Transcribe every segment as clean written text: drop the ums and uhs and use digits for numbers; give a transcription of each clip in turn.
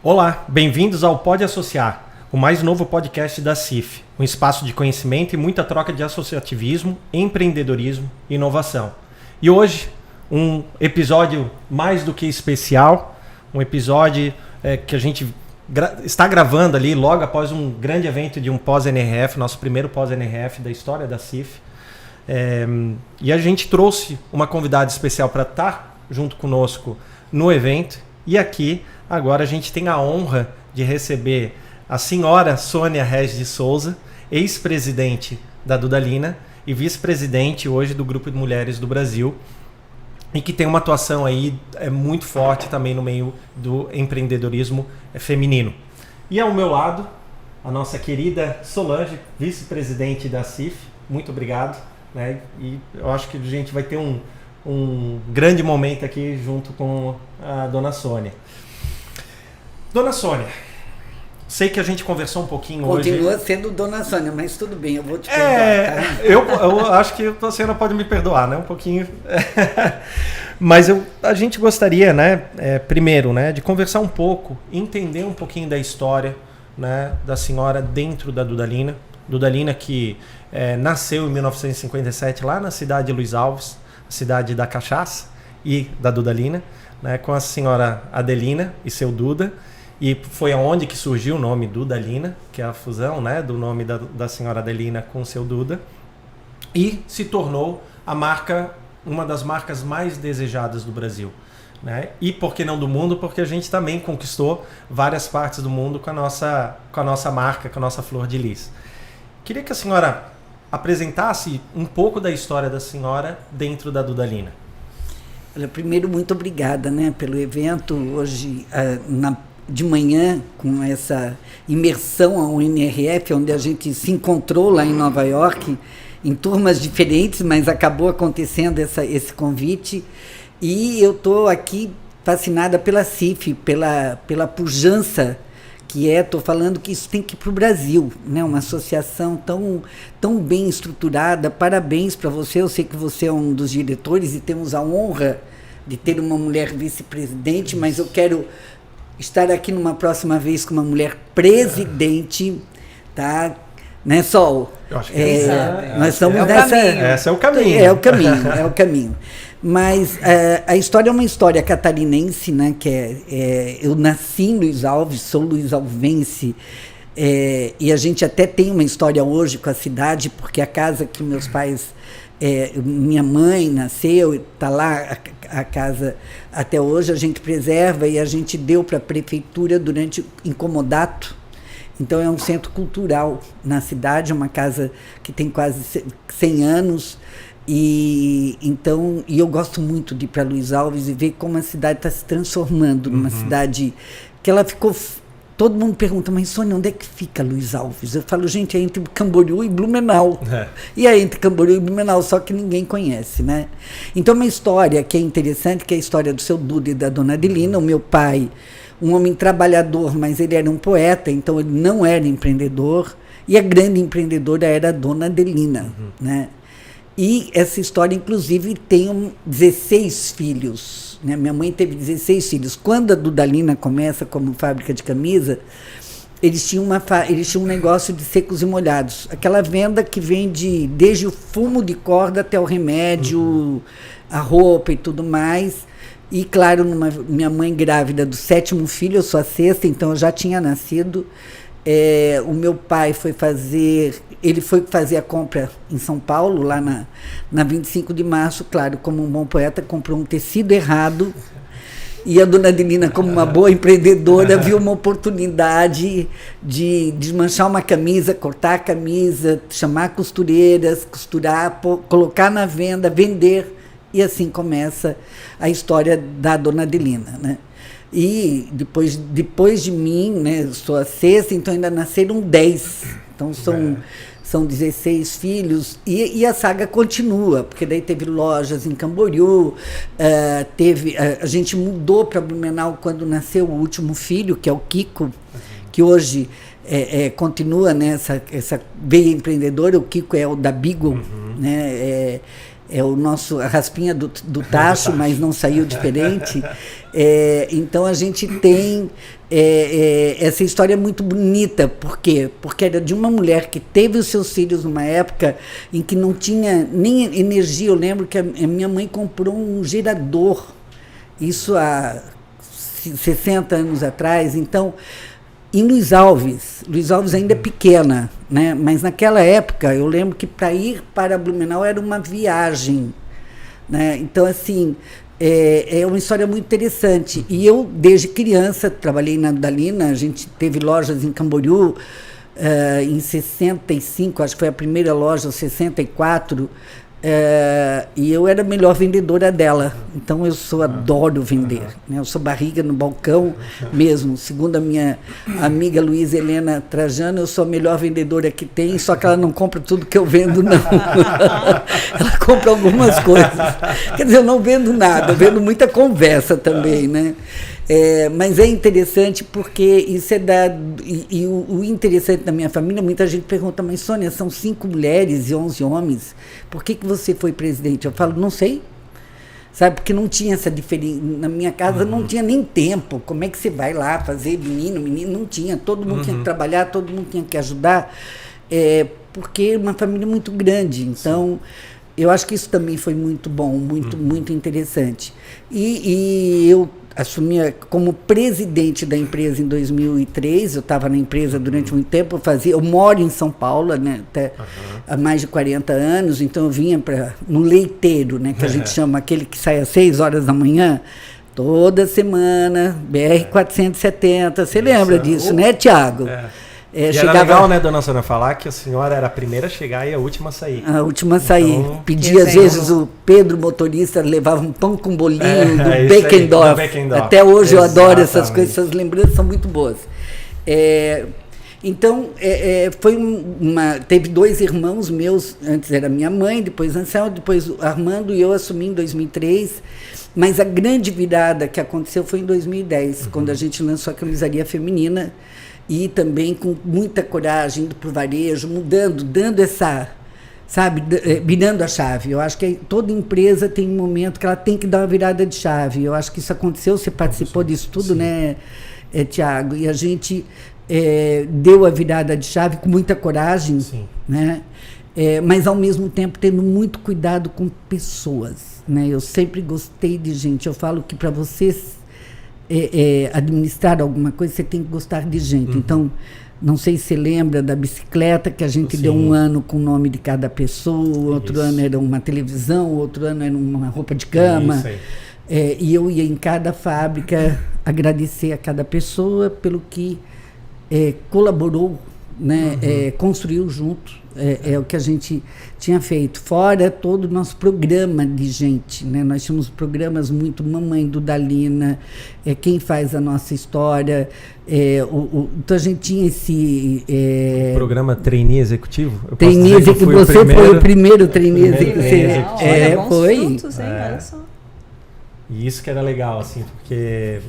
Olá, bem-vindos ao Pode Associar, o mais novo podcast da CIF, um espaço de conhecimento e muita troca de associativismo, empreendedorismo e inovação. E hoje, um episódio mais do que especial, um episódio que a gente está gravando ali logo após um grande evento de um pós-NRF, nosso primeiro pós-NRF da história da CIF. E a gente trouxe uma convidada especial para estar junto conosco no evento. E aqui, agora, a gente tem a honra de receber a senhora Sônia Regis de Souza, ex-presidente da Dudalina e vice-presidente hoje do Grupo de Mulheres do Brasil, e que tem uma atuação aí muito forte também no meio do empreendedorismo feminino. E ao meu lado, a nossa querida Solange, vice-presidente da CIF. Muito obrigado. Né? E eu acho que a gente vai ter um grande momento aqui junto com a dona Sônia. Dona Sônia, sei que a gente conversou um pouquinho hoje. Continua sendo dona Sônia, mas tudo bem, eu vou te perdoar. Tá? Eu acho que a senhora pode me perdoar, né? Um pouquinho. Mas a gente gostaria, né, primeiro, né, de conversar um pouco, entender um pouquinho da história, né, da senhora dentro da Dudalina. Dudalina que nasceu em 1957 lá na cidade de Luiz Alves, cidade da cachaça e da Dudalina, né, com a senhora Adelina e seu Duda. E foi aonde que surgiu o nome Dudalina, que é a fusão, né, do nome da senhora Adelina com o seu Duda. E se tornou a marca, uma das marcas mais desejadas do Brasil. Né? E por que não do mundo? Porque a gente também conquistou várias partes do mundo com a nossa marca, com a nossa flor de lis. Queria que a senhora apresentasse um pouco da história da senhora dentro da Dudalina. Olha, primeiro, muito obrigada, né, pelo evento hoje, de manhã, com essa imersão ao NRF, onde a gente se encontrou lá em Nova York, em turmas diferentes, mas acabou acontecendo esse convite. E eu estou aqui fascinada pela CIF, pela pujança que estou falando que isso tem que ir para o Brasil, né? Uma associação tão bem estruturada. Parabéns para você, eu sei que você é um dos diretores e temos a honra de ter uma mulher vice-presidente, mas eu quero estar aqui numa próxima vez com uma mulher presidente, tá? Né, Sol? Eu acho que nós estamos nessa... Esse é o caminho. É o caminho. Mas a história é uma história catarinense, né? Que eu nasci em Luiz Alves, sou luisalvense, e a gente até tem uma história hoje com a cidade, porque a casa que meus pais, minha mãe nasceu, está lá a casa até hoje, a gente preserva e a gente deu para a prefeitura durante incomodato. Então é um centro cultural na cidade, uma casa que tem quase 100 anos. E eu gosto muito de ir para Luiz Alves e ver como a cidade está se transformando numa cidade que ela ficou... Todo mundo pergunta, mas Sônia, onde é que fica Luiz Alves? Eu falo, gente, é entre Camboriú e Blumenau. E é entre Camboriú e Blumenau, só que ninguém conhece, né? Então, uma história que é interessante, que é a história do seu Duda e da dona Adelina. O meu pai, um homem trabalhador, mas ele era um poeta, então ele não era empreendedor. E a grande empreendedora era a dona Adelina, né? E essa história, inclusive, tem 16 filhos. Né? Minha mãe teve 16 filhos. Quando a Dudalina começa como fábrica de camisa, eles tinham um negócio de secos e molhados. Aquela venda que vende desde o fumo de corda até o remédio, a roupa e tudo mais. E, claro, minha mãe grávida do 7º filho, eu sou a 6ª, então eu já tinha nascido. O meu pai foi fazer a compra em São Paulo, lá na 25 de março, claro, como um bom poeta, comprou um tecido errado, e a dona Adelina, como uma boa empreendedora, viu uma oportunidade de desmanchar uma camisa, cortar a camisa, chamar costureiras, costurar, colocar na venda, vender, e assim começa a história da dona Adelina, né? E depois de mim, né, sou a 6ª, então ainda nasceram 10. Então são 16 filhos. E a saga continua, porque daí teve lojas em Camboriú, a gente mudou para Blumenau quando nasceu o último filho, que é o Kiko, que hoje continua nessa veia empreendedora. O Kiko é o da Beagle, né? é o nosso a raspinha do tacho, mas não saiu diferente. Então a gente tem essa história muito bonita. Por quê? Porque era de uma mulher que teve os seus filhos numa época em que não tinha nem energia. Eu lembro que a minha mãe comprou um gerador, isso há 60 anos atrás. Então, em Luiz Alves ainda é pequena, né? Mas naquela época eu lembro que para ir para Blumenau era uma viagem, né? Então, assim, é uma história muito interessante. E eu, desde criança, trabalhei na Dudalina. A gente teve lojas em Camboriú em 65, acho que foi a primeira loja, 64. E eu era a melhor vendedora dela. Então eu adoro vender, né? Eu sou barriga no balcão mesmo. Segundo a minha amiga Luísa Helena Trajano, eu sou a melhor vendedora que tem, só que ela não compra tudo que eu vendo, não. Ela compra algumas coisas. Quer dizer, eu não vendo nada, eu vendo muita conversa também, né? Mas é interessante porque isso o interessante da minha família, muita gente pergunta, mas Sônia, são 5 mulheres e 11 homens, por que você foi presidente? Eu falo, não sei, sabe, porque não tinha essa diferença, na minha casa não tinha nem tempo, como é que você vai lá fazer menino, não tinha, todo mundo tinha que trabalhar, todo mundo tinha que ajudar, porque é uma família muito grande, então eu acho que isso também foi muito bom, muito interessante. E eu assumi como presidente da empresa em 2003, eu estava na empresa durante muito tempo, eu moro em São Paulo, né, até há mais de 40 anos, então eu vinha no leiteiro, né, que a gente chama, aquele que sai às 6 horas da manhã, toda semana, BR-470, você lembra disso, né, Tiago? Era legal, né, dona Sônia, falar que a senhora era a primeira a chegar e a última a sair. A última a sair. Então, pedia, às vezes, o Pedro, motorista, levava um pão com bolinho do Beckendorf. Até hoje eu adoro essas coisas, essas lembranças são muito boas. Então, teve 2 irmãos meus, antes era minha mãe, depois Anselmo, depois o Armando, e eu assumi em 2003. Mas a grande virada que aconteceu foi em 2010, quando a gente lançou a camisaria feminina, e também com muita coragem, indo para o varejo, mudando, dando essa, sabe, virando a chave. Eu acho que toda empresa tem um momento que ela tem que dar uma virada de chave. Eu acho que isso aconteceu, você participou disso tudo, né, Tiago? E a gente deu a virada de chave com muita coragem, né? Mas, ao mesmo tempo, tendo muito cuidado com pessoas, né? Eu sempre gostei de gente. Eu falo que para vocês administrar alguma coisa, você tem que gostar de gente. Então, não sei se você lembra da bicicleta, que a gente deu um ano com o nome de cada pessoa, outro ano era uma televisão, outro ano era uma roupa de cama. E eu ia em cada fábrica agradecer a cada pessoa pelo que colaborou, né, construiu junto. É o que a gente tinha feito. Fora todo o nosso programa de gente, né? Nós tínhamos programas muito Mamãe Dudalina, Quem Faz a Nossa História. Então a gente tinha esse... O programa Trainee Executivo? Trainee Executivo. Você foi o primeiro Trainee Executivo. Foi. Frutos, hein? Olha só. E isso que era legal, assim, porque...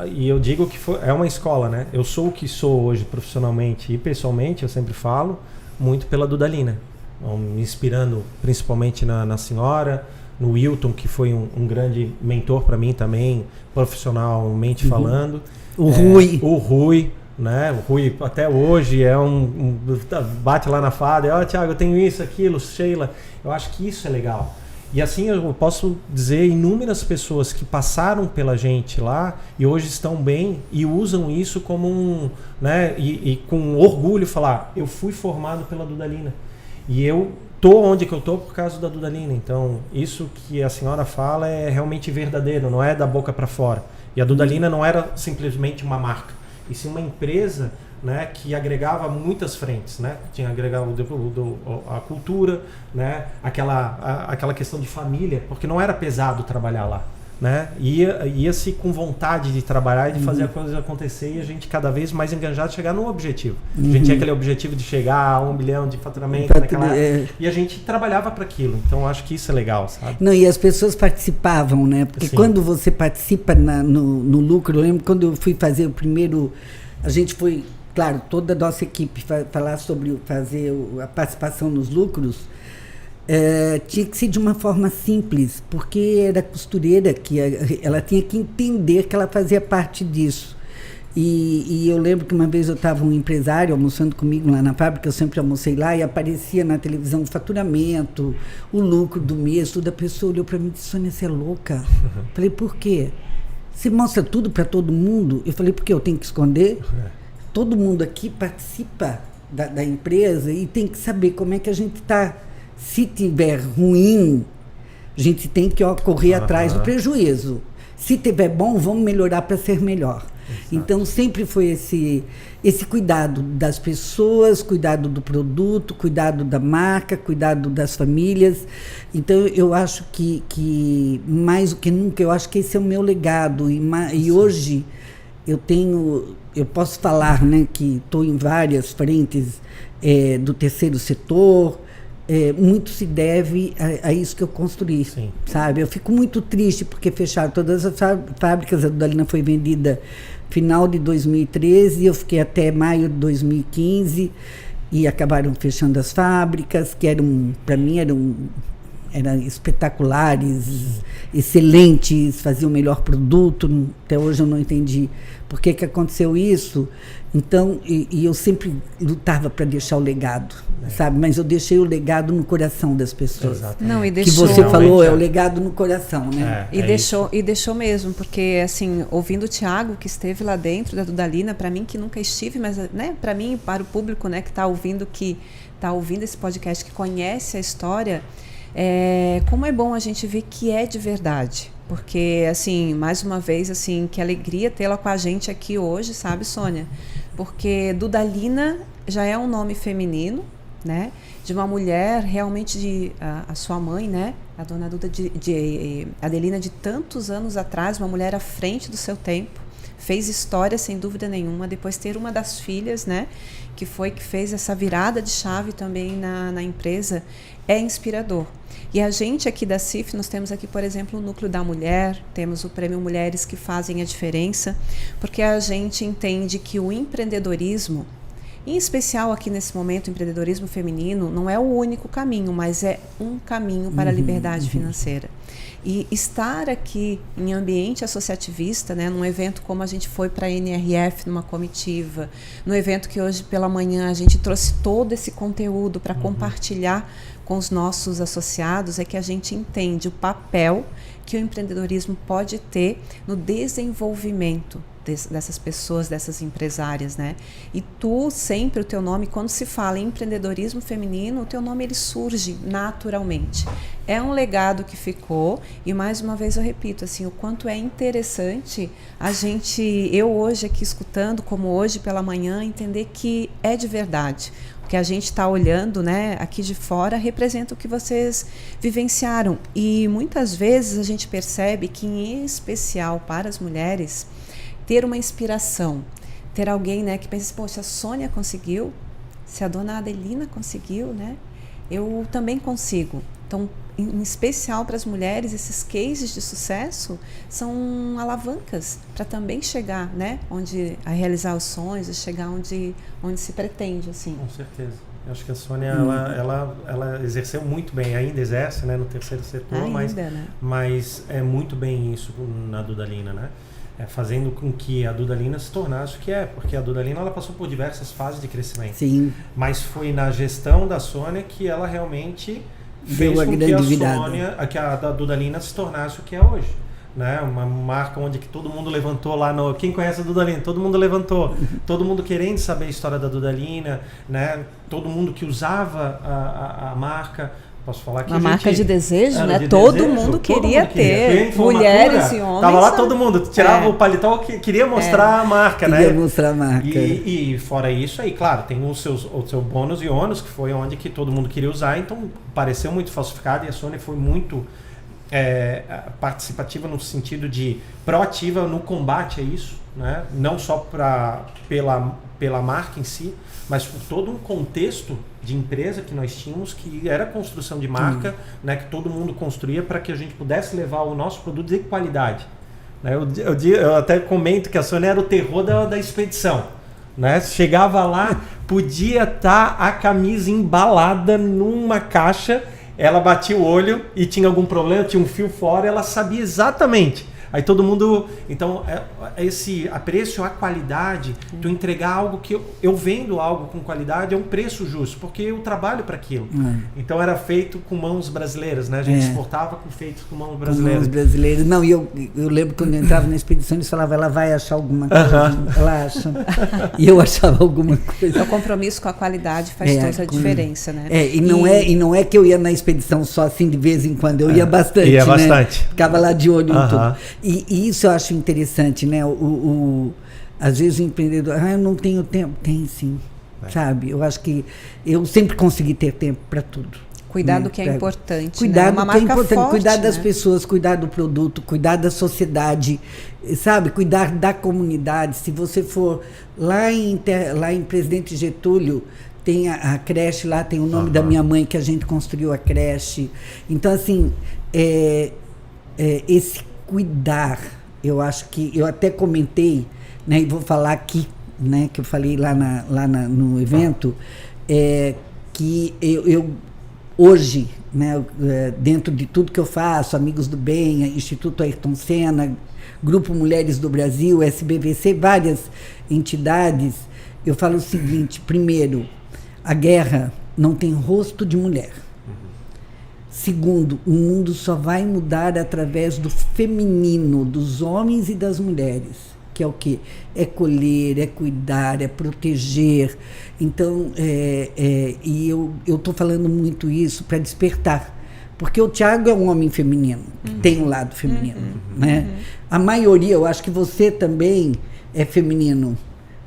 E eu digo que é uma escola, né? Eu sou o que sou hoje profissionalmente e pessoalmente, eu sempre falo, muito pela Dudalina, me inspirando principalmente na senhora, no Wilton, que foi um grande mentor para mim também, profissionalmente falando. O Rui, né? O Rui até hoje bate lá na fada, Tiago, eu tenho isso, aquilo, Sheila. Eu acho que isso é legal. E assim eu posso dizer inúmeras pessoas que passaram pela gente lá e hoje estão bem e usam isso como né, e com orgulho falar, eu fui formado pela Dudalina e eu tô onde que eu tô por causa da Dudalina. Então isso que a senhora fala é realmente verdadeiro, não é da boca para fora. E a Dudalina não era simplesmente uma marca, e sim uma empresa, né, que agregava muitas frentes, né? Tinha agregado a cultura, né? Aquela questão de família, porque não era pesado trabalhar lá, né? Ia-se com vontade de trabalhar e de fazer a coisa acontecer, e a gente cada vez mais enganjado chegar no objetivo. A gente tinha aquele objetivo de chegar a 1 bilhão de faturamento e a gente trabalhava para aquilo. Então acho que isso é legal, sabe? Não, e as pessoas participavam, né? Porque quando você participa no lucro, eu lembro quando eu fui fazer o primeiro, a gente foi, claro, toda a nossa equipe falar sobre fazer a participação nos lucros. tinha que ser de uma forma simples, porque era costureira, que ela tinha que entender que ela fazia parte disso. E eu lembro que uma vez eu estava um empresário almoçando comigo lá na fábrica, eu sempre almocei lá, e aparecia na televisão o faturamento, o lucro do mês, toda a pessoa olhou para mim e disse: Sônia, você é louca? Falei: por quê? Você mostra tudo para todo mundo? Eu falei: porque eu tenho que esconder? Todo mundo aqui participa da empresa e tem que saber como é que a gente está. Se tiver ruim, a gente tem que correr atrás do prejuízo. Se tiver bom, vamos melhorar para ser melhor. Exato. Então, sempre foi esse cuidado das pessoas, cuidado do produto, cuidado da marca, cuidado das famílias. Então, eu acho que mais do que nunca, eu acho que esse é o meu legado. E hoje, eu posso falar, né, que estou em várias frentes do terceiro setor. Muito se deve a isso que eu construí. Sim. Sabe? Eu fico muito triste porque fecharam todas as fábricas. A Dudalina foi vendida final de 2013, eu fiquei até maio de 2015 e acabaram fechando as fábricas, que para mim eram espetaculares, excelentes, faziam o melhor produto. Até hoje eu não entendi por que aconteceu isso. Então, e eu sempre lutava para deixar o legado, sabe? Mas eu deixei o legado no coração das pessoas. Não, e deixou, que você falou, é o legado no coração, né? E deixou mesmo, porque, assim, ouvindo o Thiago, que esteve lá dentro da Dudalina, para mim, que nunca estive, mas, né, para mim, para o público, né, que está ouvindo esse podcast, que conhece a história, como é bom a gente ver que é de verdade. Porque, assim, mais uma vez, assim, que alegria tê-la com a gente aqui hoje, sabe, Sônia? Porque Dudalina já é um nome feminino, né? De uma mulher realmente a sua mãe, né? A dona Duda Adelina, de tantos anos atrás, uma mulher à frente do seu tempo, fez história sem dúvida nenhuma. Depois ter uma das filhas, né? Que fez essa virada de chave também na empresa, é inspirador. E a gente aqui da CIF, nós temos aqui, por exemplo, o Núcleo da Mulher, temos o Prêmio Mulheres que Fazem a Diferença, porque a gente entende que o empreendedorismo, em especial aqui nesse momento, o empreendedorismo feminino, não é o único caminho, mas é um caminho para a liberdade financeira. E estar aqui em ambiente associativista, né, num evento como a gente foi para a NRF, numa comitiva, no evento que hoje pela manhã a gente trouxe todo esse conteúdo para compartilhar com os nossos associados, é que a gente entende o papel que o empreendedorismo pode ter no desenvolvimento dessas pessoas, dessas empresárias, né? E sempre o teu nome, quando se fala em empreendedorismo feminino, o teu nome ele surge naturalmente. É um legado que ficou, e mais uma vez eu repito, assim, o quanto é interessante eu hoje aqui escutando, como hoje pela manhã, entender que é de verdade. O que a gente está olhando, né, aqui de fora representa o que vocês vivenciaram. E muitas vezes a gente percebe que, em especial para as mulheres, ter uma inspiração, ter alguém, né, que pensa, poxa, a Sônia conseguiu, se a dona Adelina conseguiu, né, eu também consigo. Então, em especial para as mulheres, esses cases de sucesso são alavancas para também chegar, né, a realizar os sonhos, a chegar onde se pretende, assim. Com certeza. Eu acho que a Sônia, ela exerceu muito bem, ainda exerce, né, no terceiro setor, mas é muito bem isso na Dudalina, né? Fazendo com que a Dudalina se tornasse o que é, porque a Dudalina ela passou por diversas fases de crescimento. Sim. Mas foi na gestão da Sônia que ela realmente fez com que a Dudalina se tornasse o que é hoje, né? Uma marca onde que todo mundo levantou lá quem conhece a Dudalina, todo mundo levantou, todo mundo querendo saber a história da Dudalina, né? Todo mundo que usava a marca. Posso falar que uma marca de desejo, né? Todo mundo queria ter. Mulheres e homens. Tava lá todo mundo, tirava o paletó, queria mostrar a marca, né? Queria mostrar a marca. E fora isso aí, claro, tem o seu bônus e ônus, que foi onde que todo mundo queria usar, então pareceu muito falsificado, e a Sônia foi muito participativa no sentido de proativa no combate a isso, né? Não só pela marca em si, mas por todo um contexto de empresa que nós tínhamos, que era construção de marca, né, que todo mundo construía para que a gente pudesse levar o nosso produto de qualidade. Né? Eu até comento que a Sônia era o terror da expedição. Né? Chegava lá, podia estar a camisa embalada numa caixa ela batia o olho e tinha algum problema, tinha um fio fora, ela sabia exatamente. Aí todo mundo... Então, esse apreço à qualidade, tu entregar algo que eu vendo algo com qualidade, é um preço justo, porque eu trabalho para aquilo. Então, era feito com mãos brasileiras, né? A gente exportava feitos com mãos brasileiras. Com mãos brasileiras. Não, e eu lembro quando eu entrava na expedição, eles falavam, ela vai achar alguma coisa. Ela acha. E eu achava alguma coisa. O compromisso com a qualidade faz toda a diferença, né? E não é que eu ia na expedição só assim de vez em quando, eu ia bastante, ia né? bastante. Ficava lá de olho em tudo. E isso eu acho interessante, né? Às vezes o empreendedor, eu não tenho tempo. Tem sim, sabe? Eu acho que eu sempre consegui ter tempo para tudo. Cuidar do que é importante. Cuidar do que é importante, forte, cuidar das né? pessoas, cuidar do produto, cuidar da sociedade, sabe? Cuidar da comunidade. Se você for lá em Presidente Getúlio, tem a creche lá, tem o nome da minha mãe que a gente construiu a creche. Então, assim, esse cuidar, eu acho que eu até comentei, né, e vou falar aqui, né, que eu falei lá no evento, que eu hoje, né, dentro de tudo que eu faço, Amigos do Bem, Instituto Ayrton Senna, Grupo Mulheres do Brasil, SBVC, várias entidades, eu falo o seguinte: primeiro, a guerra não tem rosto de mulher. Segundo, o mundo só vai mudar através do feminino, dos homens e das mulheres, que é o quê? É colher, é cuidar, é proteger. Então, e eu estou falando muito isso para despertar, porque o Thiago é um homem feminino, que tem um lado feminino. Né? A maioria, eu acho que você também é feminino,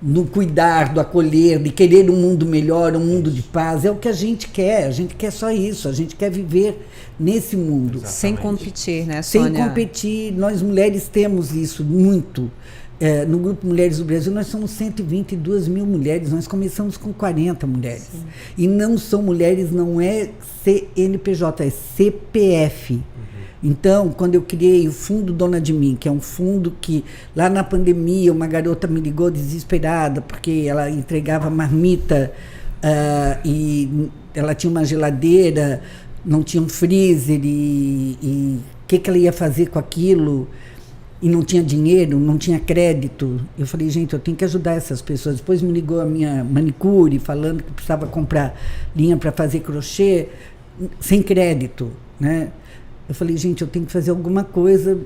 no cuidar, do acolher, de querer um mundo melhor, um mundo de paz. É o que a gente quer só isso, a gente quer viver nesse mundo. Exatamente. Sem competir, né, Sônia? Sem competir, nós mulheres temos isso muito. No Grupo Mulheres do Brasil, nós somos 122 mil mulheres, nós começamos com 40 mulheres. Sim. E não são mulheres, não é CNPJ, é CPF. Então, quando eu criei o Fundo Dona de Mim, que é um fundo que, lá na pandemia, uma garota me ligou desesperada, porque ela entregava marmita e ela tinha uma geladeira, não tinha um freezer, e o que ela ia fazer com aquilo? E não tinha dinheiro, não tinha crédito. Eu falei, gente, eu tenho que ajudar essas pessoas. Depois me ligou a minha manicure, falando que precisava comprar linha para fazer crochê, sem crédito, né? Eu falei, gente, eu tenho que fazer alguma coisa.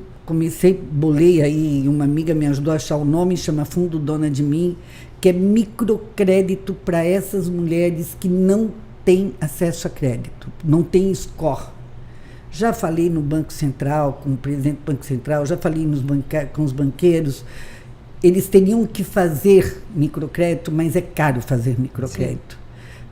Bolei aí, uma amiga me ajudou a achar o nome, chama Fundo Dona de Mim, que é microcrédito para essas mulheres que não têm acesso a crédito, não têm score. Já falei no Banco Central, com o presidente do Banco Central, já falei com os banqueiros. Eles teriam que fazer microcrédito, mas é caro fazer microcrédito.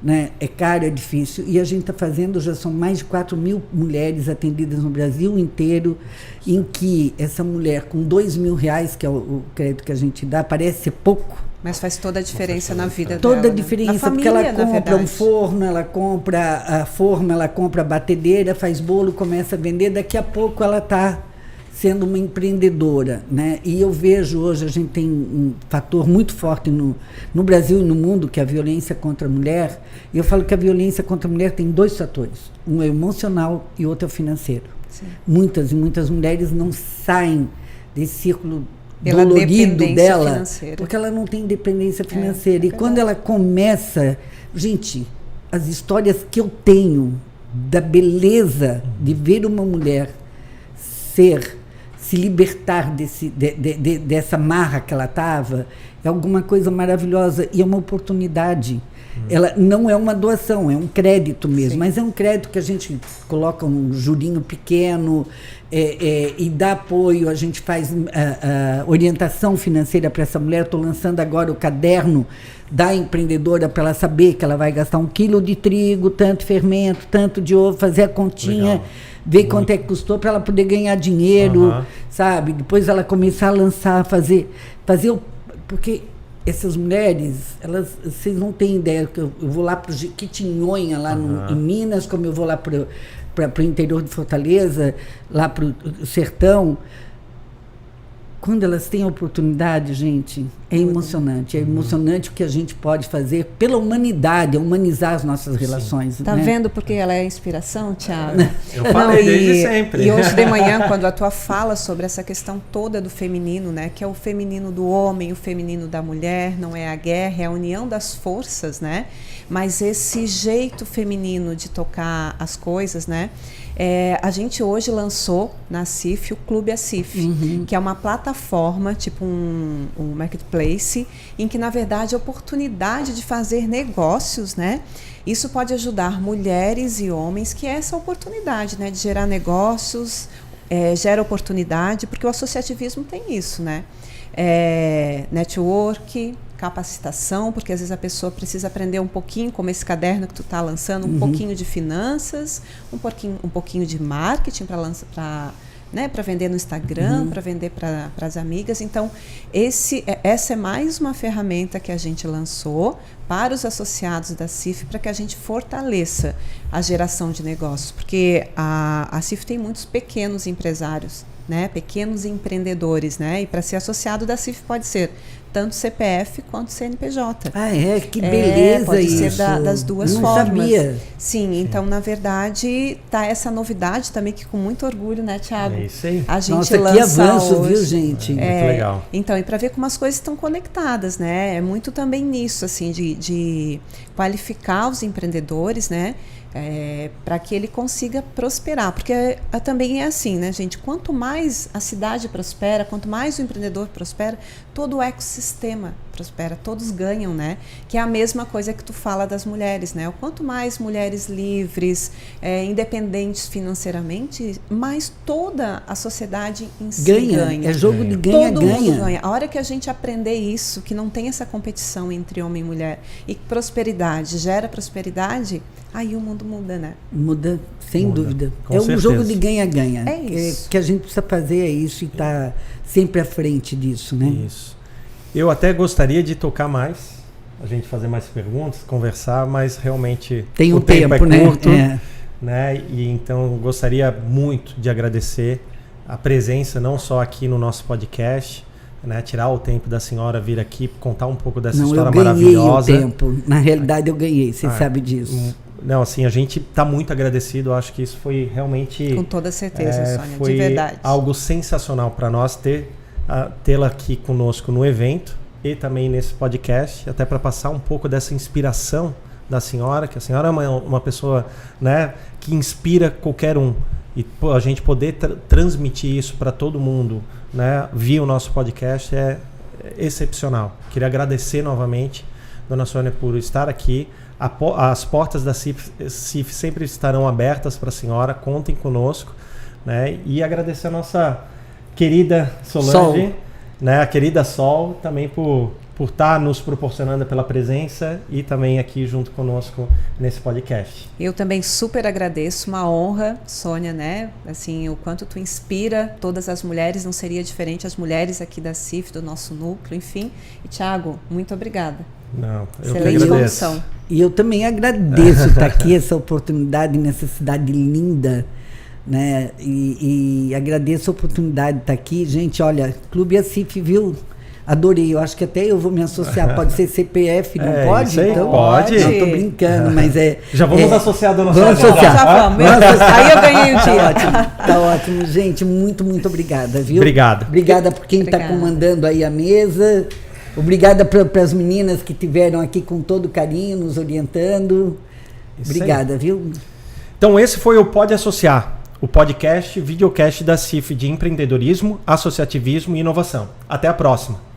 Né? É caro, é difícil, e a gente está fazendo, já são mais de 4 mil mulheres atendidas no Brasil inteiro, em que essa mulher com R$2.000, que é o crédito que a gente dá, parece ser pouco. Mas faz toda a diferença na vida dela. Toda a diferença, na família, porque ela compra um forno, ela compra a forma, ela compra a batedeira, faz bolo, começa a vender, daqui a pouco ela está sendo uma empreendedora, né? E eu vejo hoje, a gente tem um fator muito forte no Brasil e no mundo, que é a violência contra a mulher. E eu falo que a violência contra a mulher tem 2 fatores. Um é emocional e outro é o financeiro. Sim. Muitas e muitas mulheres não saem desse círculo dolorido dela, financeira. Porque ela não tem independência financeira. E quando ela começa... Gente, as histórias que eu tenho da beleza de ver uma mulher se libertar dessa marra que ela estava, é alguma coisa maravilhosa e é uma oportunidade. Ela não é uma doação, é um crédito mesmo. Sim. Mas é um crédito que a gente coloca um jurinho pequeno e dá apoio, a gente faz orientação financeira para essa mulher. Estou lançando agora o caderno da empreendedora para ela saber que ela vai gastar 1 quilo de trigo, tanto fermento, tanto de ovo, fazer a continha. Legal. Ver quanto é que custou para ela poder ganhar dinheiro, sabe? Depois ela começar a lançar, fazer porque essas mulheres, vocês não têm ideia, que eu vou lá para o Jequitinhonha, lá em Minas, como eu vou lá para o interior de Fortaleza, lá para o sertão. quando elas têm a oportunidade, gente, é emocionante. É emocionante o que a gente pode fazer pela humanidade, humanizar as nossas relações. Tá né? vendo porque ela é inspiração, Thiago? Eu falei desde sempre. E hoje de manhã, quando a tua fala sobre essa questão toda do feminino, né? Que é o feminino do homem, o feminino da mulher, não é a guerra, é a união das forças, né? Mas esse jeito feminino de tocar as coisas, né? A gente hoje lançou na CIF o Clube ACIF, que é uma plataforma, tipo um marketplace, em que, na verdade, a oportunidade de fazer negócios, né? Isso pode ajudar mulheres e homens, que é essa oportunidade, né? De gerar negócios, gera oportunidade, porque o associativismo tem isso, né? Network, capacitação, porque às vezes a pessoa precisa aprender um pouquinho, como esse caderno que tu está lançando, um pouquinho de finanças, um pouquinho de marketing para vender no Instagram, para vender para as amigas. Então, essa é mais uma ferramenta que a gente lançou para os associados da CIF, para que a gente fortaleça a geração de negócios, porque a CIF tem muitos pequenos empresários, né, pequenos empreendedores, né, e para ser associado da CIF pode ser tanto CPF quanto CNPJ. Que beleza pode isso. Pode ser das duas Não formas. Sabia. Sim, então, na verdade, tá essa novidade também, que com muito orgulho, né, Thiago? É isso aí. A gente Nossa, lança que avanço, hoje. viu, gente? Muito legal. Então, e para ver como as coisas estão conectadas, né? É muito também nisso, assim, de qualificar os empreendedores, né? Para que ele consiga prosperar, porque também é assim, né, gente? Quanto mais a cidade prospera, quanto mais o empreendedor prospera, todo o ecossistema prospera, todos ganham, né? Que é a mesma coisa que tu fala das mulheres, né? O quanto mais mulheres livres, independentes financeiramente, mais toda a sociedade em si ganha. É jogo de ganha-ganha. Todo mundo ganha. A hora que a gente aprender isso, que não tem essa competição entre homem e mulher, e prosperidade gera prosperidade, aí o mundo muda, né? Muda, sem dúvida. Com um certeza. jogo de ganha-ganha. É isso. Que a gente precisa fazer isso e estar sempre à frente disso, né? Isso. Eu até gostaria de tocar mais, a gente fazer mais perguntas, conversar, mas realmente tem o tempo é curto, né? né? E então gostaria muito de agradecer a presença, não só aqui no nosso podcast, né? Tirar o tempo da senhora vir aqui, contar um pouco dessa história maravilhosa. Eu ganhei o tempo. Na realidade, eu ganhei, você sabe disso. Não, assim, a gente está muito agradecido. Eu acho que isso foi realmente... Com toda certeza, Sônia, foi de verdade. Algo sensacional para nós tê-la aqui conosco no evento e também nesse podcast, até para passar um pouco dessa inspiração da senhora, que a senhora é uma pessoa, né, que inspira qualquer um. E a gente poder transmitir isso para todo mundo, né, via o nosso podcast é excepcional. Queria agradecer novamente, dona Sônia, por estar aqui. As portas da CIF sempre estarão abertas para a senhora, contem conosco, né, e agradecer a nossa querida Solange, né, a querida Sol, também por estar nos proporcionando pela presença e também aqui junto conosco nesse podcast. Eu também super agradeço, uma honra, Sônia, né? Assim, o quanto tu inspira todas as mulheres, não seria diferente as mulheres aqui da CIF, do nosso núcleo, enfim. E, Thiago, muito obrigada. Não, eu excelente que agradeço. condução. E eu também agradeço estar aqui, essa oportunidade nessa cidade linda, né? E agradeço a oportunidade de estar aqui. Gente, olha, Clube ACIF, viu? Adorei, eu acho que até eu vou me associar. Pode ser CPF, não pode? Isso aí, então, pode. Não, tô brincando, mas já vamos associar a dona Sônia. Vamos associar. Já vamos. Aí eu ganhei o dia. Tá ótimo. Gente, muito, muito obrigada, viu? Obrigado. Obrigada por quem está comandando aí a mesa. Obrigada para as meninas que estiveram aqui com todo carinho, nos orientando. Isso obrigada, aí. Viu? Então esse foi o Pode Associar, o podcast, videocast da CIF de empreendedorismo, associativismo e inovação. Até a próxima.